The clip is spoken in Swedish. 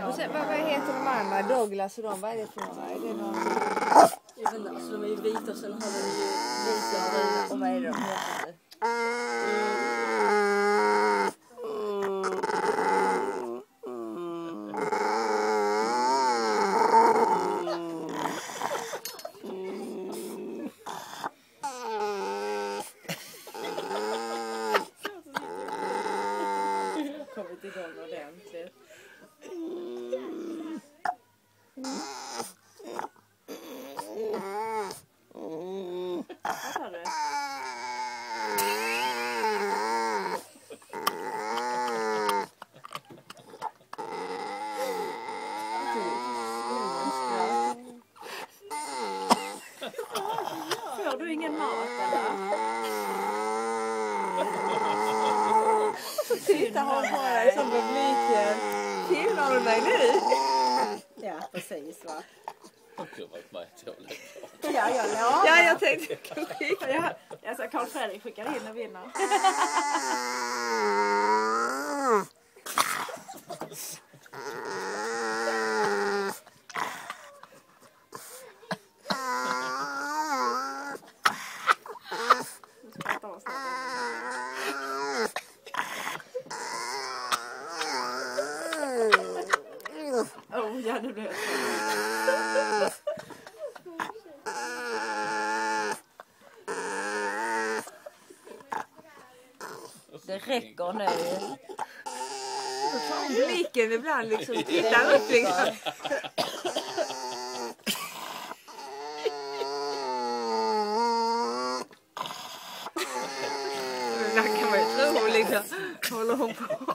Och sen, vad heter de andra? Douglas och de, vad är det för några? Är det någon? Jag vet inte, alltså de är ju vita och sen har de ju vita och bruna. Och vad är de heter? Kommit igång ordentligt. Vad tar du? Får du ingen mat eller? Titta han på dig som publiken. Filmar du mig nu? Ja, precis va. Gud vad märkt jag blev. Ja, jag lovar. Ja, jag tänkte klicka. Jag sa Carl Fredrik skickar in och vinner. Oh, ja, nu blir jag Det räcker nu. Så tar blicken ibland liksom. Tittar upp liksom. Det kan man ju tro liksom. Håller hon på.